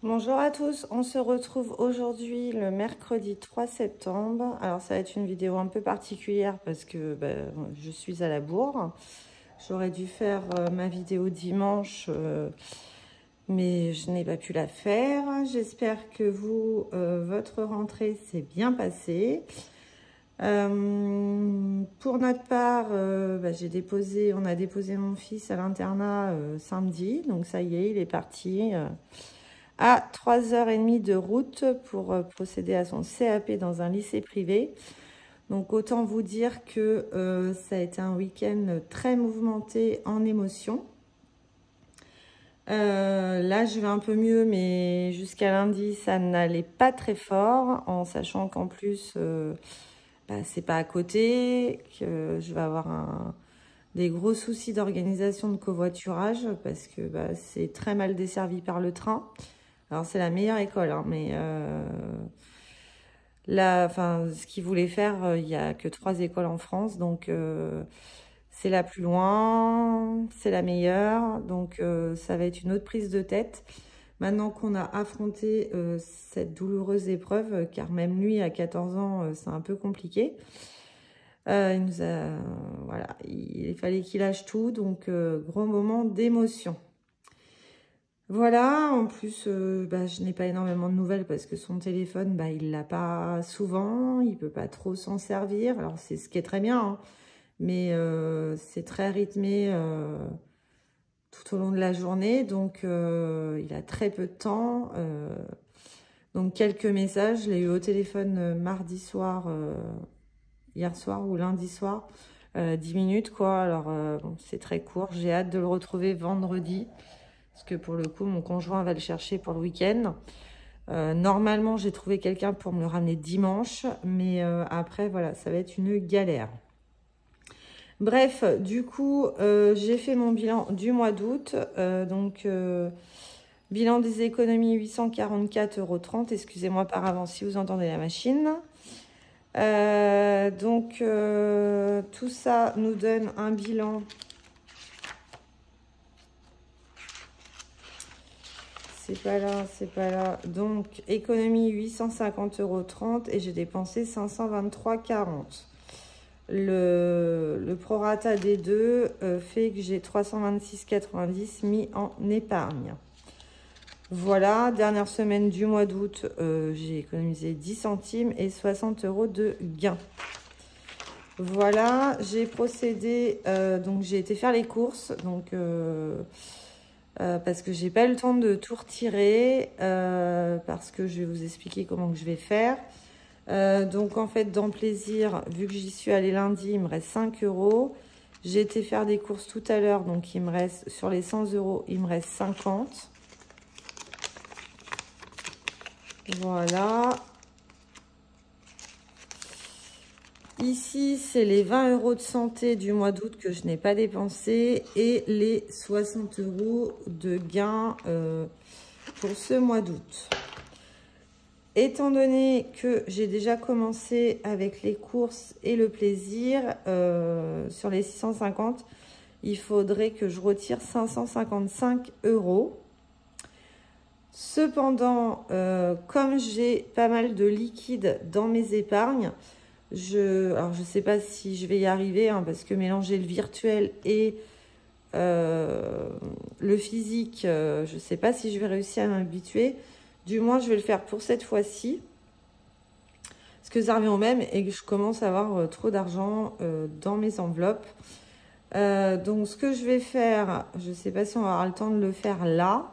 Bonjour à tous, on se retrouve aujourd'hui le mercredi 3 septembre. Alors ça va être une vidéo un peu particulière parce que je suis à la bourre. J'aurais dû faire ma vidéo dimanche, mais je n'ai pas pu la faire. J'espère que vous, votre rentrée s'est bien passée. Pour notre part, on a déposé mon fils à l'internat samedi, donc ça y est, il est parti à 3h30 de route pour procéder à son CAP dans un lycée privé. Donc autant vous dire que ça a été un week-end très mouvementé en émotions. Là, je vais un peu mieux, mais jusqu'à lundi, ça n'allait pas très fort, en sachant qu'en plus, c'est pas à côté, que je vais avoir des gros soucis d'organisation de covoiturage, parce que c'est très mal desservi par le train. Alors, c'est la meilleure école, hein, mais là, ce qu'ils voulaient faire, il n'y a que 3 écoles en France, donc c'est la plus loin, c'est la meilleure, donc ça va être une autre prise de tête. Maintenant qu'on a affronté cette douloureuse épreuve, car même lui, à 14 ans, c'est un peu compliqué. Voilà, il fallait qu'il lâche tout, donc gros moment d'émotion. Voilà, en plus, je n'ai pas énormément de nouvelles parce que son téléphone, il l'a pas souvent, il peut pas trop s'en servir. Alors, c'est ce qui est très bien, hein, mais c'est très rythmé tout au long de la journée, donc il a très peu de temps. Donc, quelques messages, je l'ai eu au téléphone mardi soir, hier soir ou lundi soir, 10 minutes, quoi. Alors, bon, c'est très court, j'ai hâte de le retrouver vendredi. Parce que pour le coup, mon conjoint va le chercher pour le week-end. Normalement, j'ai trouvé quelqu'un pour me le ramener dimanche. Mais après, voilà, ça va être une galère. Bref, du coup, j'ai fait mon bilan du mois d'août. Bilan des économies, 844,30 €. Excusez-moi par avance si vous entendez la machine. Tout ça nous donne un bilan... C'est pas là. Donc, économie 850,30 € et j'ai dépensé 523,40 €. Le prorata des deux fait que j'ai 326,90 € mis en épargne. Voilà, dernière semaine du mois d'août, j'ai économisé 10 centimes et 60 € de gain. Voilà, j'ai procédé, donc j'ai été faire les courses, donc... parce que j'ai pas eu le temps de tout retirer, parce que je vais vous expliquer comment que je vais faire. Donc en fait, dans Plaisir, vu que j'y suis allée lundi, il me reste 5 €. J'ai été faire des courses tout à l'heure, donc il me reste, sur les 100 €, il me reste 50. Voilà. Ici, c'est les 20 € de santé du mois d'août que je n'ai pas dépensé et les 60 € de gain pour ce mois d'août. Étant donné que j'ai déjà commencé avec les courses et le plaisir, sur les 650, il faudrait que je retire 555 €. Cependant, comme j'ai pas mal de liquide dans mes épargnes, alors je sais pas si je vais y arriver, hein, parce que mélanger le virtuel et le physique, je sais pas si je vais réussir à m'habituer. Du moins, je vais le faire pour cette fois-ci. Parce que ça revient au même et que je commence à avoir trop d'argent dans mes enveloppes. Donc, ce que je vais faire, je sais pas si on va avoir le temps de le faire là.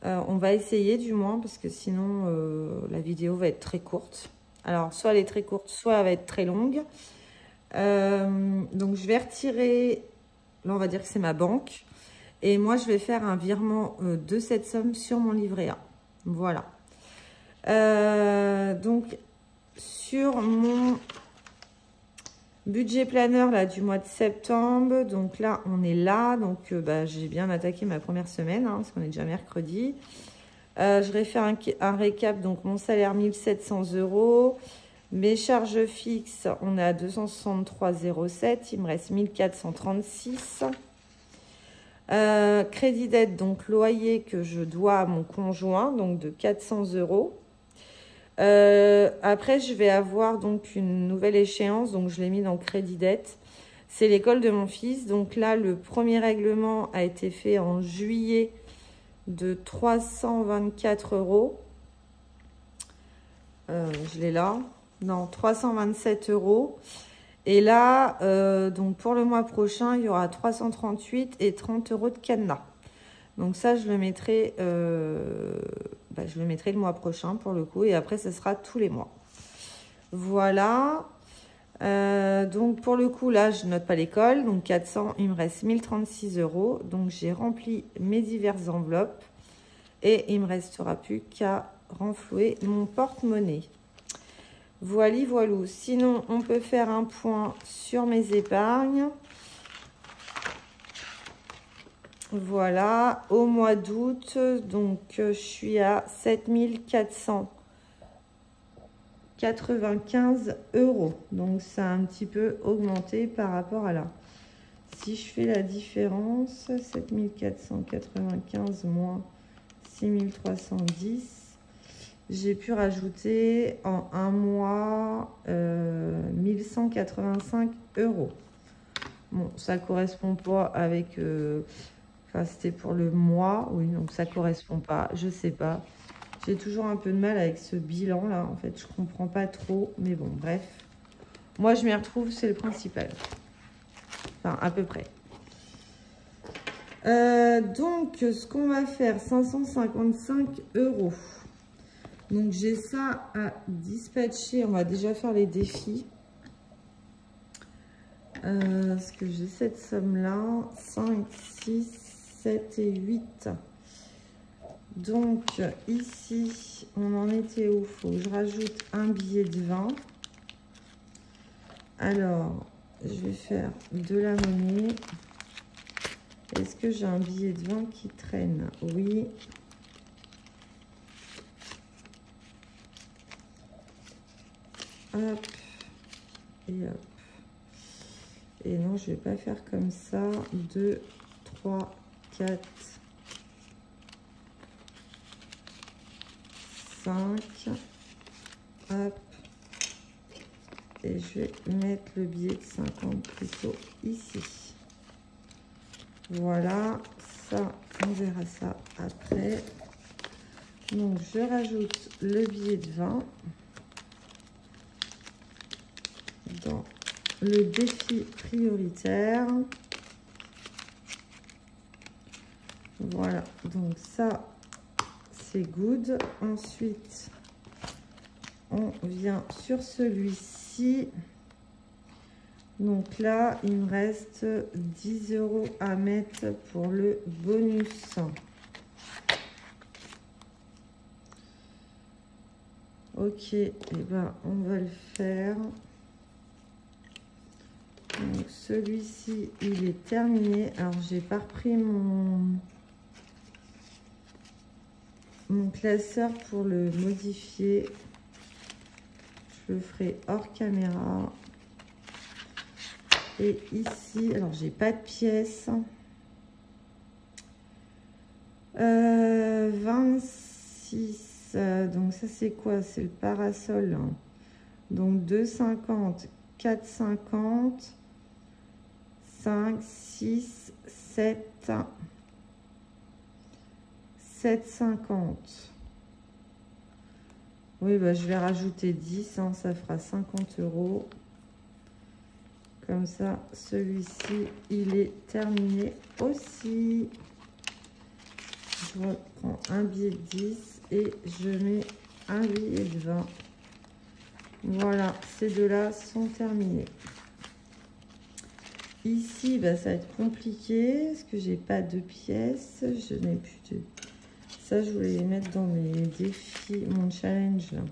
On va essayer du moins, parce que sinon, la vidéo va être très courte. Alors, soit elle est très courte, soit elle va être très longue. Donc, je vais retirer... Là, on va dire que c'est ma banque. Et moi, je vais faire un virement de cette somme sur mon livret A. Voilà. Donc, sur mon budget planeur là, du mois de septembre, donc là, on est là. Donc, j'ai bien attaqué ma première semaine, hein, parce qu'on est déjà mercredi. Je vais faire un récap. Donc, mon salaire, 1700 €. Mes charges fixes, on est à 263,07 €. Il me reste 1436. Crédit d'aide, donc loyer que je dois à mon conjoint, donc de 400 €. Après, je vais avoir donc une nouvelle échéance, donc je l'ai mis dans crédit dette. C'est l'école de mon fils. Donc là, le premier règlement a été fait en juillet de 324 €. Je l'ai là. Non, 327 €. Et là, donc pour le mois prochain, il y aura 338 et 30 € de cadenas. Donc ça, je le mettrai le mois prochain pour le coup. Et après, ce sera tous les mois. Voilà. Donc pour le coup, là, je note pas l'école. Donc 400, il me reste 1036 €. Donc j'ai rempli mes diverses enveloppes. Et il me restera plus qu'à renflouer mon porte-monnaie. Voilà, voilou. Sinon, on peut faire un point sur mes épargnes. Voilà, au mois d'août, donc je suis à 7495 €. Donc ça a un petit peu augmenté par rapport à là. Si je fais la différence, 7495 moins 6310, j'ai pu rajouter en un mois 1185 €. Bon, ça correspond pas avec... Enfin, c'était pour le mois, oui, donc ça correspond pas, je sais pas. J'ai toujours un peu de mal avec ce bilan là, en fait, je comprends pas trop, mais bon, bref. Moi, je m'y retrouve, c'est le principal. Enfin, à peu près. Donc, ce qu'on va faire, 555 €. Donc, j'ai ça à dispatcher. On va déjà faire les défis. Parce que j'ai cette somme-là. 5, 6, 7 et 8. Donc, ici, on en était où? Faut que je rajoute un billet de 20. Alors, je vais faire de la monnaie. Est-ce que j'ai un billet de 20 qui traîne? Oui. Hop. Et hop. Et non, je vais pas faire comme ça. 2, 3, 4, 5. Hop. Et je vais mettre le billet de 50 plutôt ici. Voilà. Ça, on verra ça après. Donc, je rajoute le billet de 20 dans le défi prioritaire. Voilà, donc ça, c'est good. Ensuite, on vient sur celui-ci. Donc là, il me reste 10 € à mettre pour le bonus. Ok, et ben on va le faire. Donc celui-ci, il est terminé. Alors, j'ai pas repris mon classeur pour le modifier. Je le ferai hors caméra. Et ici, alors j'ai pas de pièces. 26. Donc ça, c'est quoi? C'est le parasol. Donc 2,50, 4,50. 5, 6, 7, 7,50. Oui, bah, je vais rajouter 10, hein, ça fera 50 €. Comme ça, celui-ci, il est terminé aussi. Je reprends un billet de 10 et je mets un billet de 20. Voilà, ces deux-là sont terminés. Ici, bah, ça va être compliqué parce que j'ai pas de pièces. Je n'ai plus de... Ça, je voulais les mettre dans mes défis, mon challenge là.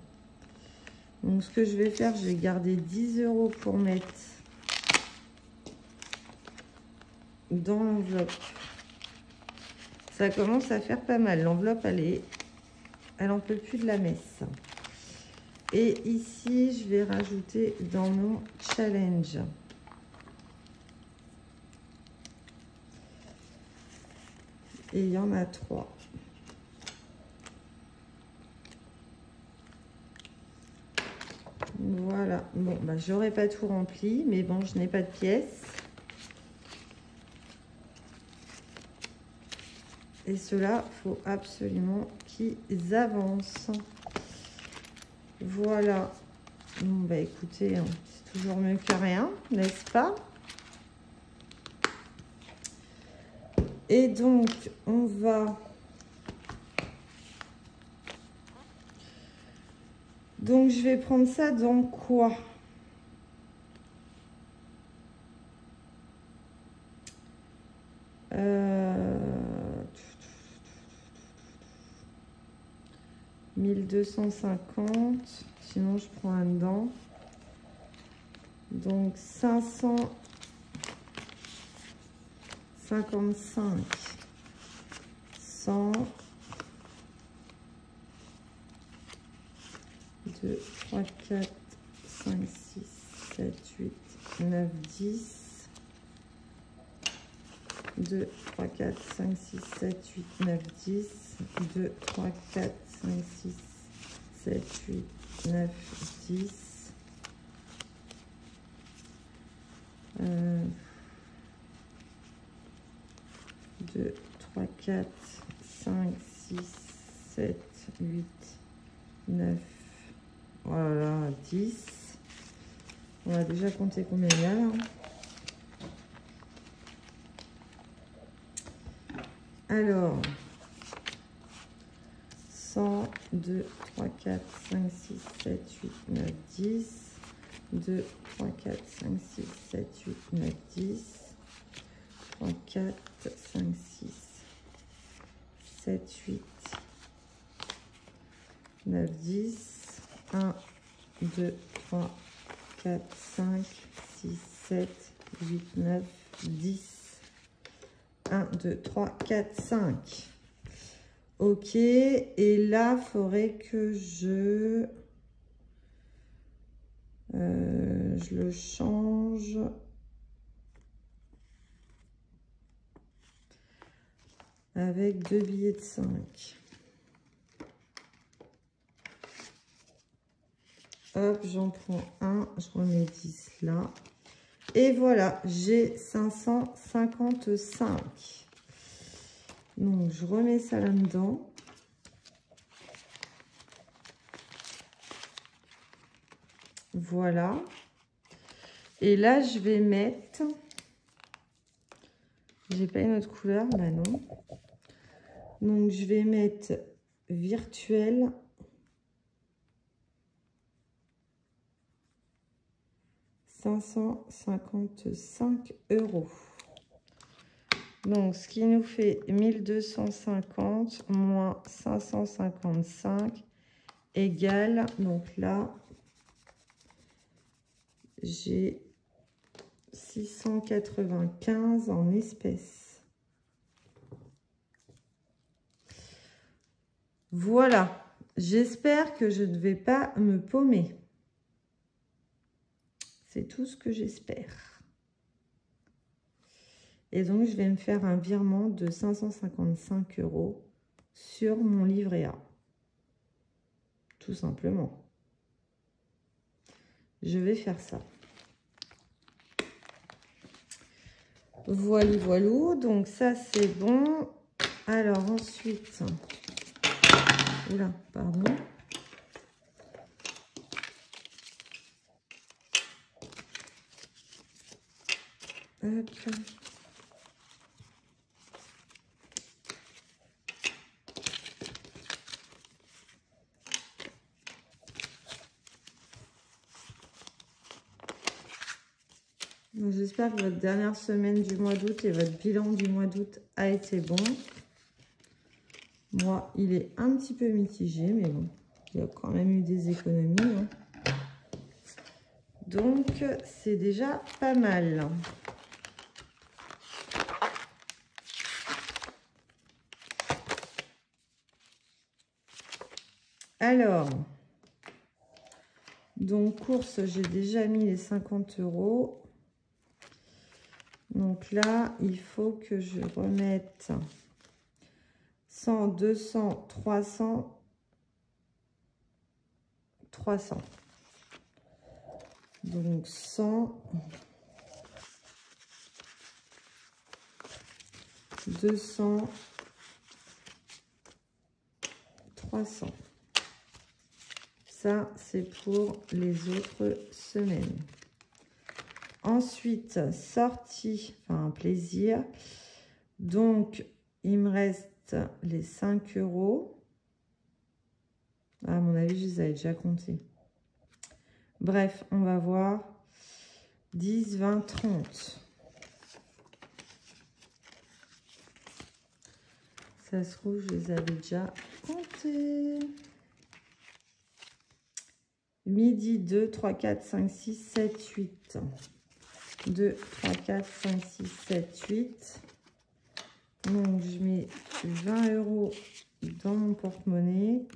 Donc, ce que je vais faire, je vais garder 10 € pour mettre dans l'enveloppe. Ça commence à faire pas mal. L'enveloppe, elle en peut plus de la messe. Et ici, je vais rajouter dans mon challenge. Et il y en a 3. Voilà. Bon, bah, j'aurais pas tout rempli, mais bon, je n'ai pas de pièces. Et ceux-là, il faut absolument qu'ils avancent. Voilà. Bon, bah écoutez, hein, c'est toujours mieux que rien, n'est-ce pas? Et donc, on va... Donc, je vais prendre ça dans quoi? Euh... 1250. Sinon, je prends un dedans. Donc, 555. 100. 2, 3, 4, 5, 6, 7, 8, 9, 10. 2, 3, 4, 5, 6, 7, 8, 9, 10. 2, 3, 4, 5, 6, 7, 8, 9, 10. 2, 3, 4, 5, 6, 7, 8, 9. Voilà, 10. On va déjà compter combien il y a là. Alors, 100, 2, 3, 4, 5, 6, 7, 8, 9, 10. 2, 3, 4, 5, 6, 7, 8, 9, 10. 3, 4, 5, 6, 7, 8, 9, 10. 1, 2, 3, 4, 5, 6, 7, 8, 9, 10. 1, 2, 3, 4, 5. Ok. Et là, il faudrait que je le change. Avec 2 billets de 5. Hop, j'en prends un. Je remets 10 là. Et voilà, j'ai 555. Donc, je remets ça là-dedans. Voilà. Et là, je vais mettre... J'ai pas une autre couleur, bah non. Donc, je vais mettre virtuel. €555. Donc, ce qui nous fait 1250 moins 555 égale, donc là, j'ai 695 en espèces. Voilà, j'espère que je ne vais pas me paumer. C'est tout ce que j'espère. Et donc, je vais me faire un virement de 555 € sur mon livret A. Tout simplement. Je vais faire ça. Voilà, voilà. Donc, ça, c'est bon. Alors, ensuite... Oula, pardon. Hop. J'espère que votre dernière semaine du mois d'août et votre bilan du mois d'août a été bon. Moi, il est un petit peu mitigé, mais bon, il y a quand même eu des économies, hein. Donc, c'est déjà pas mal. Alors, donc, course, j'ai déjà mis les 50 €. Donc là, il faut que je remette 100, 200, 300, 300. Donc 100, 200, 300. Ça, c'est pour les autres semaines. Ensuite, sortie, enfin plaisir. Donc, il me reste les 5 €. À mon avis, je les avais déjà comptés. Bref, on va voir. 10, 20, 30. Ça se trouve, je les avais déjà comptés. Midi, 2, 3, 4, 5, 6, 7, 8. 2, 3, 4, 5, 6, 7, 8. Donc, je mets 20 € dans mon porte-monnaie.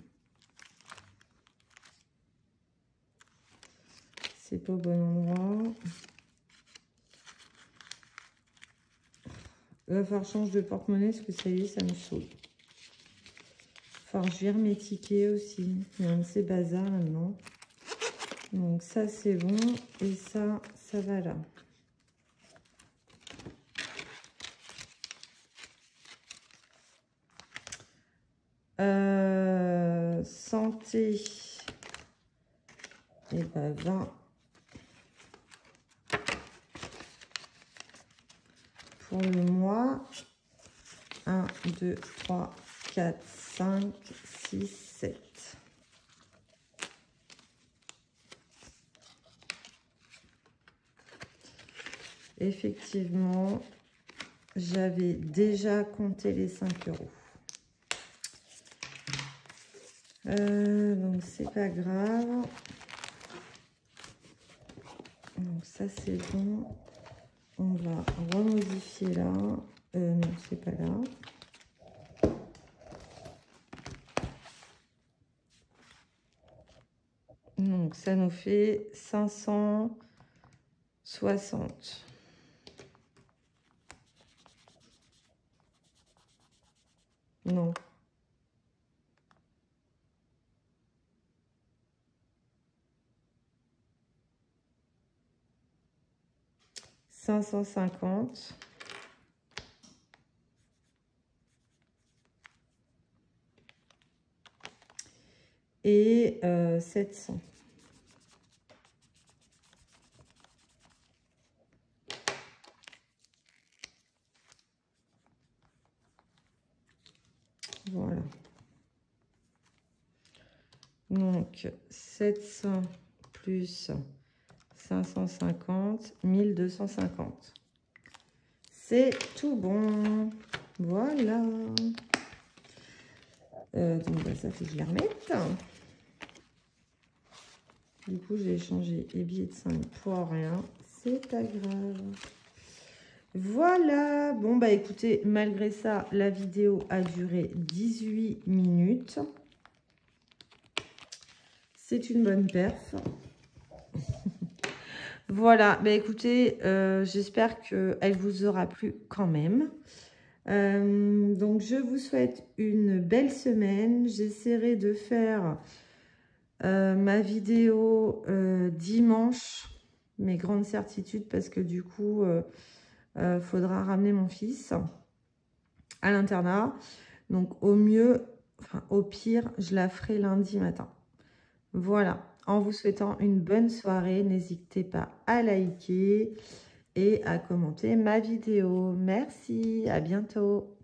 C'est pas au bon endroit. Il va falloir que je change de porte-monnaie parce que ça y est, ça me saoule. Enfin, je vire mes tickets aussi. Il y a un de ces bazars maintenant. Donc ça, c'est bon. Et ça, ça va là. Santé. Et ben 20. Pour le mois. 1, 2, 3, 4, 5, 6, 7. Effectivement, j'avais déjà compté les 5 €. Donc, c'est pas grave. Donc, ça, c'est bon. On va remodifier là. Non, c'est pas là. Donc, ça nous fait 560. Non. « 550. » et 700. Voilà. Donc, 700 plus 550, 1250. C'est tout bon. Voilà. Donc, bah, ça fait que je les remette. Du coup, j'ai échangé les billets de 5 pour rien. C'est pas grave. Voilà. Bon, bah écoutez, malgré ça, la vidéo a duré 18 minutes. C'est une bonne perf. Voilà. Bah écoutez, j'espère qu'elle vous aura plu quand même. Donc, je vous souhaite une belle semaine. J'essaierai de faire ma vidéo dimanche, mes grandes certitudes, parce que du coup, faudra ramener mon fils à l'internat. Donc, au mieux, enfin, au pire, je la ferai lundi matin. Voilà. En vous souhaitant une bonne soirée, n'hésitez pas à liker et à commenter ma vidéo. Merci, à bientôt.